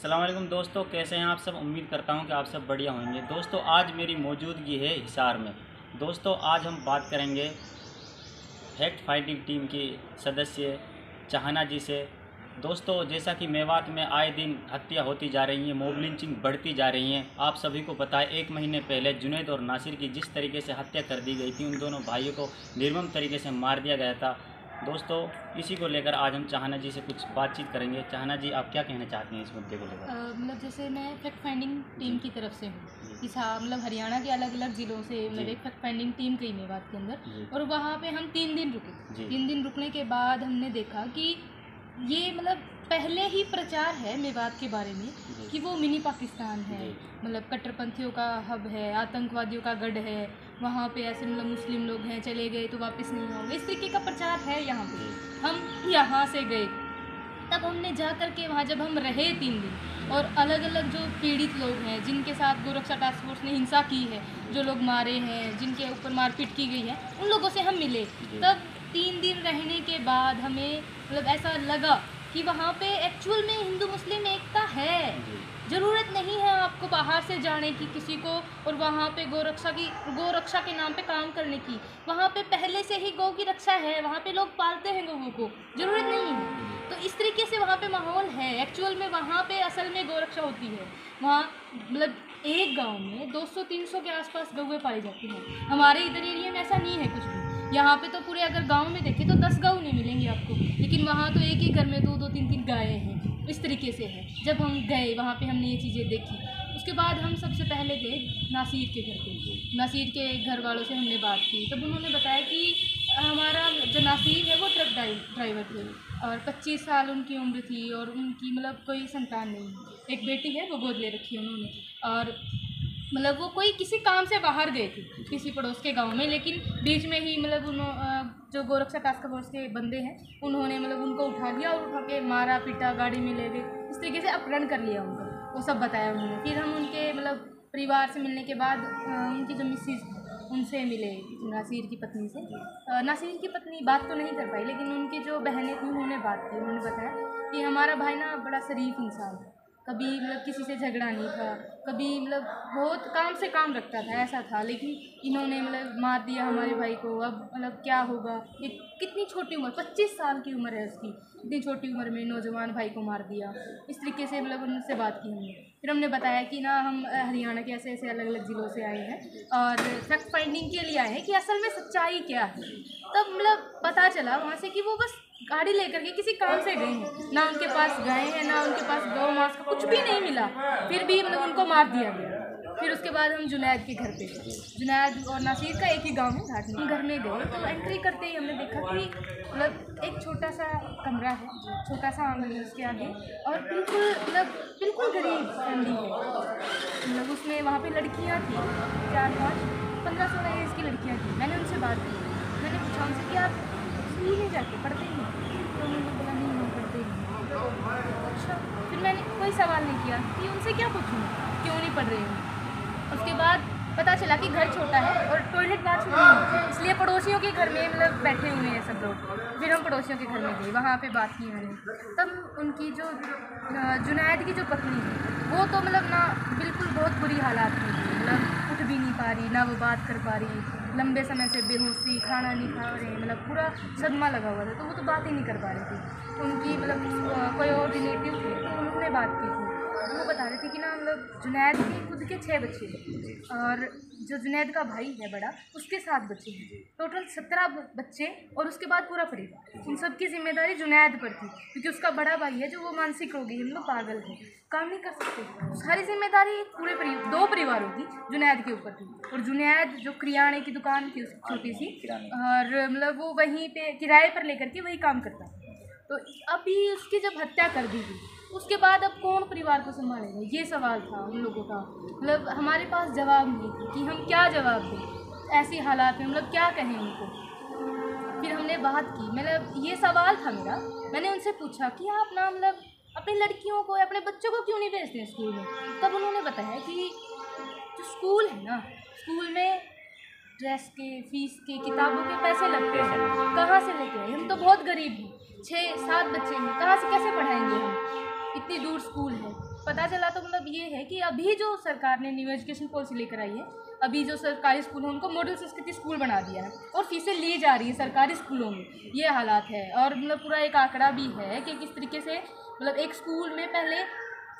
अस्सलाम वालेकुम दोस्तों, कैसे हैं आप सब। उम्मीद करता हूं कि आप सब बढ़िया होंगे। दोस्तों आज मेरी मौजूदगी है हिसार में। दोस्तों आज हम बात करेंगे फैक्ट फाइंडिंग टीम की सदस्य चाहना जी से। दोस्तों जैसा कि मेवात में आए दिन हत्या होती जा रही है, मॉब लिंचिंग बढ़ती जा रही है। आप सभी को पता है 1 महीने पहले जुनैद और नासिर की जिस तरीके से हत्या कर दी गई थी, उन दोनों भाइयों को निर्मम तरीके से मार दिया गया था। दोस्तों इसी को लेकर आज हम चाहना जी से कुछ बातचीत करेंगे। चाहना जी आप क्या कहना चाहती हैं इस मुद्दे को लेकर। मतलब जैसे मैं फैक्ट फाइंडिंग टीम की तरफ से हूँ। इस मतलब हरियाणा के अलग अलग ज़िलों से मतलब एक फैक्ट फाइंडिंग टीम गई मेवात के अंदर, और वहाँ पे हम 3 दिन रुके। 3 दिन रुकने के बाद हमने देखा कि ये मतलब पहले ही प्रचार है मेवात के बारे में कि वो मिनी पाकिस्तान है, मतलब कट्टरपंथियों का हब है, आतंकवादियों का गढ़ है। वहाँ पे ऐसे मतलब मुस्लिम लोग हैं, चले गए तो वापस नहीं आओगे, इस तरीके का प्रचार है यहाँ पे। हम यहाँ से गए, तब हमने जा कर के वहाँ जब हम रहे 3 दिन, और अलग अलग जो पीड़ित लोग हैं जिनके साथ गोरक्षा टास्क फोर्स ने हिंसा की है, जो लोग मारे हैं, जिनके ऊपर मारपीट की गई है, उन लोगों से हम मिले। तब 3 दिन रहने के बाद हमें मतलब ऐसा लगा कि वहाँ पे एक्चुअल में हिंदू मुस्लिम एकता है। ज़रूरत नहीं है आपको बाहर से जाने की किसी को, और वहाँ पे गोरक्षा के नाम पे काम करने की। वहाँ पे पहले से ही गौ की रक्षा है, वहाँ पे लोग पालते हैं गौओं को, ज़रूरत नहीं है। तो इस तरीके से वहाँ पे माहौल है। एक्चुअल में वहाँ पे असल में गोरक्षा होती है। वहाँ मतलब एक गांव में 200-300 के आसपास गौएं पाई जाती हैं। हमारे इधर एरिया में ऐसा नहीं है कुछ भी। यहाँ पे तो पूरे अगर गांव में देखें तो 10 गौ नहीं मिलेंगे आपको, लेकिन वहाँ तो एक ही घर में 2-2, 3-3 गायें हैं। इस तरीके से है। जब हम गए वहाँ पे हमने ये चीज़ें देखी। उसके बाद हम सबसे पहले गए नासिर के घर पे। नासिर के घर वालों से हमने बात की, तब उन्होंने बताया कि हमारा जो नासिर है वो ट्रक ड्राइवर थे, और 25 साल उनकी उम्र थी, और उनकी मतलब कोई संतान नहीं है। एक बेटी है, वो गोद ले रखी है उन्होंने, और मतलब वो कोई किसी काम से बाहर गए थे किसी पड़ोस के गांव में, लेकिन बीच में ही मतलब जो गोरक्षा टास्क फोर्स के बंदे हैं उन्होंने मतलब उनको उठा लिया, और उठा के मारा पीटा, गाड़ी में ले गए, इस तरीके से अपहरण कर लिया उनको। वो सब बताया उन्होंने। फिर हम उनके मतलब परिवार से मिलने के बाद उनकी जो मिसिज उनसे मिले, नासिर की पत्नी से। नासिर की पत्नी बात तो नहीं कर पाई, लेकिन उनकी जो बहनें थी उन्होंने बात की। उन्होंने बताया कि हमारा भाई ना बड़ा शरीफ इंसान था, कभी मतलब किसी से झगड़ा नहीं था, कभी मतलब बहुत काम से काम रखता था, ऐसा था। लेकिन इन्होंने मतलब मार दिया हमारे भाई को। अब मतलब क्या होगा, ये कितनी छोटी उम्र, 25 साल की उम्र है उसकी, इतनी छोटी उम्र में नौजवान भाई को मार दिया। इस तरीके से मतलब उनसे बात की हमने। फिर हमने बताया कि ना हम हरियाणा के ऐसे ऐसे अलग अलग ज़िलों से आए हैं, और फैक्ट फाइंडिंग के लिए आए हैं कि असल में सच्चाई क्या है। तब मतलब पता चला वहाँ से कि वो बस गाड़ी लेकर के किसी काम से गए हैं, ना उनके पास गए हैं, ना उनके पास गौ मांस का कुछ भी नहीं मिला, फिर भी मतलब उनको मार दिया गया। फिर उसके बाद हम जुनैद के घर पे गए। जुनैद और नासिर का एक ही गांव है, घाट में। घर में गए तो एंट्री करते ही हमने देखा कि मतलब एक छोटा सा कमरा है, छोटा सा आंगन है उसके आगे, और बिल्कुल मतलब बिल्कुल गरीब फैमिली है। मतलब उसमें वहाँ पे लड़कियाँ थी, 4-5, 15-16 एज की लड़कियाँ थी। मैंने उनसे बात की, मैंने पूछा उनसे कि आप स्कूल नहीं जाते, पढ़ते ही नहीं? तो उन्होंने बोला नहीं, हम पढ़ते ही नहीं। अच्छा, फिर मैंने कोई सवाल नहीं किया कि उनसे क्या पूछूँ, क्यों नहीं पढ़ रही हूँ। उसके बाद पता चला कि घर छोटा है और टॉयलेट बाथरूम नहीं है, इसलिए पड़ोसियों के घर में मतलब बैठे हुए हैं सब लोग। फिर हम पड़ोसियों के घर में गए, वहाँ पे बात की मैंने। तब उनकी जो जुनैद की जो पत्नी है वो तो मतलब ना बिल्कुल बहुत बुरी हालात में थी, मतलब उठ भी नहीं पा रही, ना वो बात कर पा रही, लंबे समय से बेहोशी, खाना नहीं खा रहे, मतलब पूरा सदमा लगा हुआ था, तो वो तो बात ही नहीं कर पा रही थी। उनकी मतलब कोई और रिलेटिव थे तो उन्होंने बात की थी। वो बता रहे थे कि ना मतलब जुनैद के खुद के 6 बच्चे हैं, और जो जुनैद का भाई है बड़ा, उसके 7 बच्चे हैं, टोटल 17 बच्चे, और उसके बाद पूरा परिवार। उन सब की जिम्मेदारी जुनैद पर थी, क्योंकि उसका बड़ा भाई है जो वो मानसिक रोगी है, मतलब पागल है, काम नहीं कर सकते। सारी जिम्मेदारी पूरे 2 परिवारों की जुनैद के ऊपर थी। और जुनैद जो किराने की दुकान थी उसकी छोटी सी, और मतलब वो वहीं पे किराए पर लेकर के वही काम करता। तो अभी उसकी जब हत्या कर दी गई, उसके बाद अब कौन परिवार को संभालेगा, ये सवाल था उन लोगों का। मतलब हमारे पास जवाब नहीं था कि हम क्या जवाब दें ऐसी हालात में, मतलब क्या कहें उनको। फिर हमने बात की, मतलब ये सवाल था मेरा। मैंने उनसे पूछा कि आप ना मतलब अपनी लड़कियों को, अपने बच्चों को क्यों नहीं भेजते हैं स्कूल में। तब उन्होंने बताया कि जो स्कूल है ना, स्कूल में ड्रेस के, फीस के, किताबों के पैसे लगते हैं, कहाँ से लेके आए, हम तो बहुत गरीब हैं, 6-7 बच्चे हैं, कहाँ से कैसे पढ़ाएंगे हम, इतनी दूर स्कूल है। पता चला तो मतलब ये है कि अभी जो सरकार ने न्यू एजुकेशन पॉलिसी लेकर आई है, अभी जो सरकारी स्कूल है उनको मॉडल संस्कृति स्कूल बना दिया है और फीसें ली जा रही है सरकारी स्कूलों में, ये हालात है। और मतलब पूरा एक आंकड़ा भी है कि किस तरीके से मतलब एक स्कूल में पहले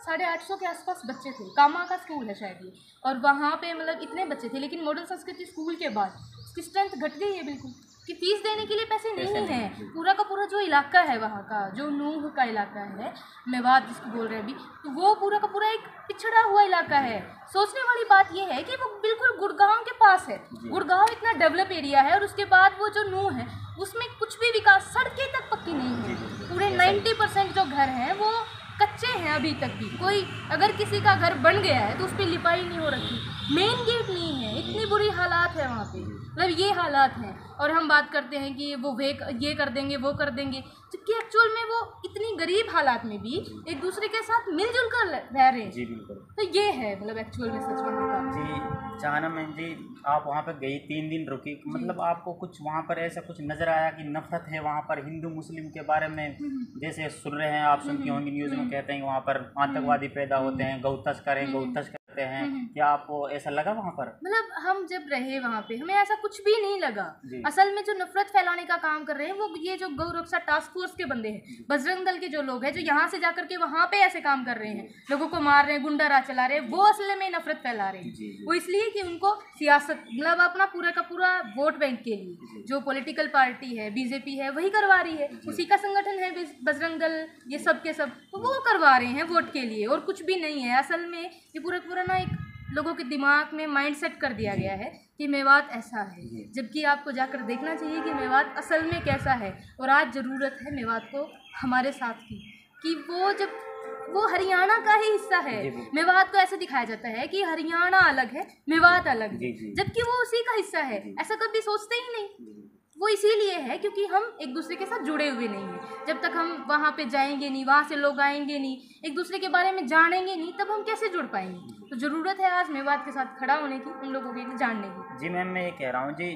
850 के आसपास बच्चे थे, कामा का स्कूल है शायद ये, और वहाँ पे मतलब इतने बच्चे थे, लेकिन मॉडल संस्कृति स्कूल के बाद उसकी स्ट्रेंथ घट गई है बिल्कुल, कि फीस देने के लिए पैसे नहीं हैं। पूरा का पूरा जो इलाका है वहाँ का, जो नूह का इलाका है, मेवात जिसको बोल रहे हैं अभी, तो वो पूरा का पूरा एक पिछड़ा हुआ इलाका है। सोचने वाली बात ये है कि वो बिल्कुल गुड़गांव के पास है, गुड़गांव इतना डेवलप एरिया है, और उसके बाद वो जो नूह है उसमें कुछ भी विकास, सड़कें तक पक्की नहीं है, पूरे 90% जो घर हैं वो कच्चे हैं अभी तक भी। कोई अगर किसी का घर बन गया है तो उस पर लिपाई नहीं हो रखी, मेन गेट नहीं है, इतनी बुरी हालात है वहाँ पे, मतलब ये हालात हैं। और हम बात करते हैं कि वो ये कर देंगे वो कर देंगे, जबकि एक्चुअल में वो इतनी गरीब हालात में भी एक दूसरे के साथ मिलजुल कर रह रहे हैं। जी बिल्कुल, तो ये है मतलब एक्चुअल में सच वहाँ का। जी चाहना मैम जी, आप वहाँ पर गई, 3 दिन रुकी, मतलब आपको कुछ वहाँ पर ऐसा कुछ नज़र आया कि नफरत है वहाँ पर हिंदू मुस्लिम के बारे में? जैसे सुन रहे हैं आप, सुनती होंगी न्यूज़ में कहते हैं कि वहाँ पर आतंकवादी पैदा होते हैं, गौ तस्कर हैं, गौ तस्कर हैं, क्या आपको ऐसा लगा वहाँ पर? मतलब हम जब रहे वहाँ पे हमें ऐसा कुछ भी नहीं लगा। असल में जो नफरत फैलाने का काम कर रहे हैं वो ये जो गौ रक्षा टास्क फोर्स के बंदे हैं, बजरंग दल के जो लोग हैं, जो यहाँ से जाकर के वहाँ पे ऐसे काम कर रहे हैं, लोगों को मार रहे हैं, गुंडा राज चला रहे हैं, वो असल में नफरत फैला रहे हैं। वो इसलिए कि उनको सियासत मतलब अपना पूरा का पूरा वोट बैंक के लिए जो पॉलिटिकल पार्टी है बीजेपी है वही करवा रही है, उसी का संगठन है बजरंग दल, ये सब के सब, तो वो करवा रहे हैं वोट के लिए, और कुछ भी नहीं है। असल में ये पूरा ना एक लोगों के दिमाग में माइंड सेट कर दिया गया है कि मेवात ऐसा है, जबकि आपको जाकर देखना चाहिए कि मेवात असल में कैसा है। और आज ज़रूरत है मेवात को हमारे साथ की, कि वो जब वो हरियाणा का ही हिस्सा है, मेवात को ऐसे दिखाया जाता है कि हरियाणा अलग है, मेवात अलग है, जबकि वो उसी का हिस्सा है। ऐसा कभी सोचते ही नहीं। वो इसीलिए है क्योंकि हम एक दूसरे के साथ जुड़े हुए नहीं हैं। जब तक हम वहाँ पे जाएंगे नहीं, वहाँ से लोग आएंगे नहीं, एक दूसरे के बारे में जानेंगे नहीं, तब हम कैसे जुड़ पाएंगे। तो ज़रूरत है आज मेवात के साथ खड़ा होने की, उन लोगों के लिए जानने की। जी मैम, मैं ये कह रहा हूँ जी,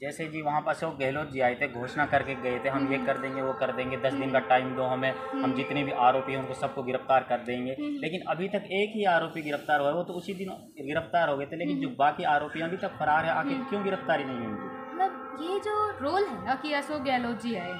जैसे जी वहाँ पर अशोक गहलोत जी आए थे, घोषणा करके गए थे हम ये कर देंगे वो कर देंगे, 10 दिन का टाइम दो हमें, हम जितने भी आरोपी हैं उनको सबको गिरफ्तार कर देंगे। लेकिन अभी तक एक ही आरोपी गिरफ्तार हुआ, वो तो उसी दिन गिरफ्तार हो गए थे, लेकिन जो बाकी आरोपी अभी तक फरार है, आखिर क्यों गिरफ्तारी नहीं हुई? मतलब ये जो रोल है ना कि अशोक गहलोत जी आए,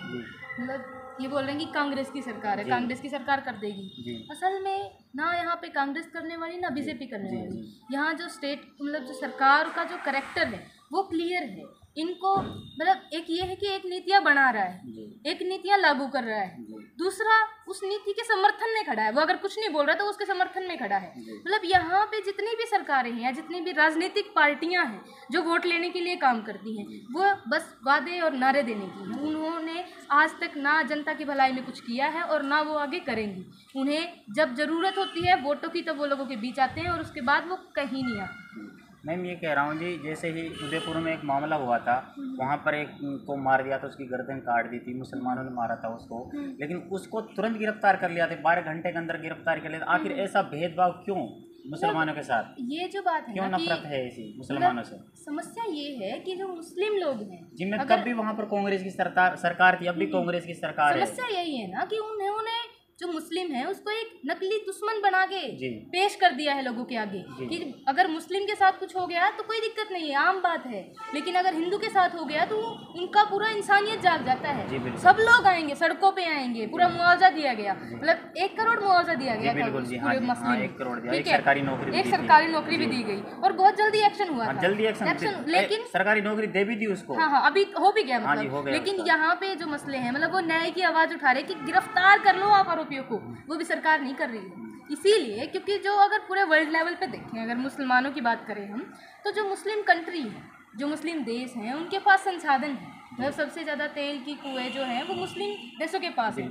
मतलब ये बोल रहे हैं कि कांग्रेस की सरकार है, कांग्रेस की सरकार कर देगी। असल में ना यहाँ पे कांग्रेस करने वाली ना बीजेपी करने वाली, यहाँ जो स्टेट मतलब जो सरकार का जो करेक्टर है वो क्लियर है। इनको मतलब एक ये है कि एक नीतियाँ बना रहा है, एक नीतियाँ लागू कर रहा है, दूसरा उस नीति के समर्थन में खड़ा है। वो अगर कुछ नहीं बोल रहा तो उसके समर्थन में खड़ा है। मतलब यहाँ पे जितनी भी सरकारें हैं या जितनी भी राजनीतिक पार्टियां हैं जो वोट लेने के लिए काम करती हैं, वो बस वादे और नारे देने की हैं। उन्होंने आज तक ना जनता की भलाई में कुछ किया है और ना वो आगे करेंगी। उन्हें जब ज़रूरत होती है वोटों की तब वो लोगों के बीच आते हैं और उसके बाद वो कहीं नहीं आते। मैम ये कह रहा हूँ जी, जैसे ही उदयपुर में एक मामला हुआ था, वहाँ पर एक को मार दिया था, उसकी गर्दन काट दी थी, मुसलमानों ने मारा था उसको, लेकिन उसको तुरंत गिरफ्तार कर लिया था, 12 घंटे के अंदर गिरफ्तार कर लिया था। आखिर ऐसा भेदभाव क्यों मुसलमानों के साथ? ये जो बात है क्यों नफरत है ऐसी मुसलमानों से? समस्या ये है कि जो मुस्लिम लोग हैं, जिनमें तब भी वहाँ पर कांग्रेस की सरकार थी, अब भी कांग्रेस की सरकार है। समस्या यही है ना कि उन्होंने जो मुस्लिम है उसको एक नकली दुश्मन बना के पेश कर दिया है लोगों के आगे कि अगर मुस्लिम के साथ कुछ हो गया तो कोई दिक्कत नहीं है, आम बात है, लेकिन अगर हिंदू के साथ हो गया तो उनका पूरा इंसानियत जाग जाता है। सब लोग आएंगे, सड़कों पे आएंगे, पूरा मुआवजा दिया गया, मतलब 1 करोड़ मुआवजा दिया गया था पूरे मसले, 1 करोड़ दिया, एक सरकारी नौकरी भी दी गई और बहुत जल्दी एक्शन हुआ था, जल्दी एक्शन, लेकिन सरकारी नौकरी दे भी दी उसको। हाँ, अभी हो भी गया मतलब। लेकिन यहाँ पे जो मसले हैं मतलब वो न्याय की आवाज उठा रहे कि गिरफ्तार कर लो आप आरोपियों को, वो भी सरकार नहीं कर रही है। इसीलिए क्योंकि जो अगर पूरे वर्ल्ड लेवल पे देखें, अगर मुसलमानों की बात करें हम, तो जो मुस्लिम कंट्री है, जो मुस्लिम देश हैं, उनके पास संसाधन है, मतलब सबसे ज़्यादा तेल की कुएं जो हैं वो मुस्लिम देशों के पास है।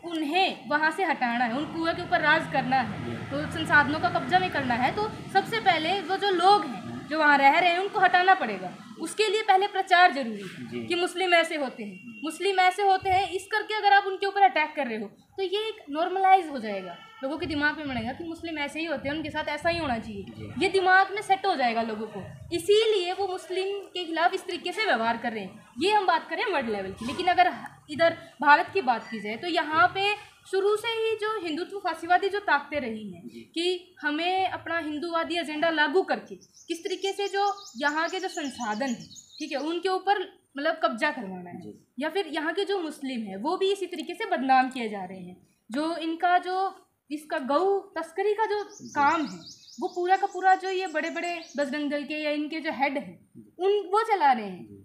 उन्हें वहाँ से हटाना है, उन कुएं के ऊपर राज करना है, तो संसाधनों का कब्जा में करना है, तो सबसे पहले वो जो लोग हैं जो वहाँ रह रहे हैं उनको हटाना पड़ेगा। उसके लिए पहले प्रचार जरूरी है कि मुस्लिम ऐसे होते हैं, मुस्लिम ऐसे होते हैं, इस करके अगर आप उनके ऊपर अटैक कर रहे हो तो ये एक नॉर्मलाइज हो जाएगा, लोगों के दिमाग में बढ़ेगा कि मुस्लिम ऐसे ही होते हैं, उनके साथ ऐसा ही होना चाहिए, ये दिमाग में सेट हो जाएगा लोगों को। इसीलिए वो मुस्लिम के खिलाफ इस तरीके से व्यवहार कर रहे हैं। ये हम बात करें वर्ल्ड लेवल की। लेकिन अगर इधर भारत की बात की जाए तो यहाँ पे शुरू से ही जो हिंदुत्व फासीवादी जो ताकतें रही हैं कि हमें अपना हिंदूवादी एजेंडा लागू करके किस तरीके से जो यहाँ के जो संसाधन हैं, ठीक है, उनके ऊपर मतलब कब्जा करवाना है, या फिर यहाँ के जो मुस्लिम हैं वो भी इसी तरीके से बदनाम किए जा रहे हैं। जो इनका जो इसका गौ तस्करी का जो काम है वो पूरा का पूरा जो ये बड़े बड़े बजरंग दल के या इनके जो हेड हैं वो चला रहे हैं।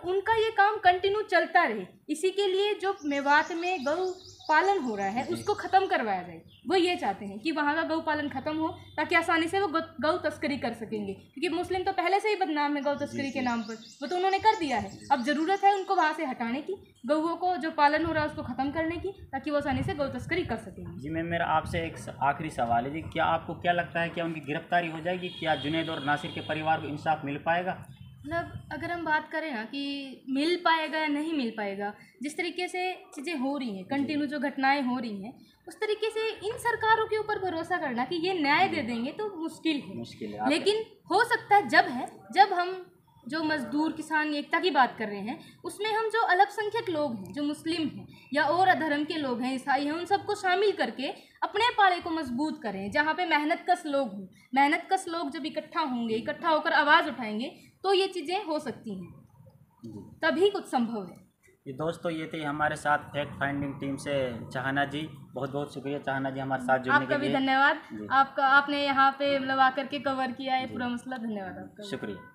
उनका ये काम कंटिन्यू चलता रहे, इसी के लिए जो मेवात में गौ पालन हो रहा है उसको ख़त्म करवाया जाए। वो ये चाहते हैं कि वहाँ का गौ पालन ख़त्म हो ताकि आसानी से वो गौ तस्करी कर सकेंगे, क्योंकि मुस्लिम तो पहले से ही बदनाम है गौ तस्करी के नाम पर, वो तो उन्होंने कर दिया है। अब ज़रूरत है उनको वहाँ से हटाने की, गौओं को जो पालन हो रहा है उसको ख़त्म करने की, ताकि वो आसानी से गौ तस्करी कर सकेंगे। जी मैम, मेरा आपसे एक आखिरी सवाल है जी, क्या आपको क्या लगता है क्या उनकी गिरफ्तारी हो जाएगी? क्या जुनैद और नासिर के परिवार को इंसाफ मिल पाएगा? मतलब अगर हम बात करें ना कि मिल पाएगा या नहीं मिल पाएगा, जिस तरीके से चीज़ें हो रही हैं, कंटिन्यू जो घटनाएं हो रही हैं, उस तरीके से इन सरकारों के ऊपर भरोसा करना कि ये न्याय दे देंगे तो मुश्किल है। लेकिन हो सकता है जब हम जो मजदूर किसान एकता की बात कर रहे हैं उसमें हम जो अल्पसंख्यक लोग हैं, जो मुस्लिम हैं या और अधर्म के लोग हैं, ईसाई हैं, उन सबको शामिल करके अपने पाड़े को मजबूत करें। जहाँ पे मेहनतकश लोग हों, मेहनतकश लोग जब इकट्ठा होंगे, इकट्ठा होकर आवाज़ उठाएंगे तो ये चीज़ें हो सकती हैं, तभी कुछ संभव है। ये दोस्तों, ये थे हमारे साथ फैक्ट फाइंडिंग टीम से चाहना जी। बहुत बहुत शुक्रिया चाहना जी हमारे साथ जुड़ने के लिए। आपका भी धन्यवाद, आपने यहाँ पे मतलब आकर के कवर किया है पूरा मसला। धन्यवाद आपका, शुक्रिया।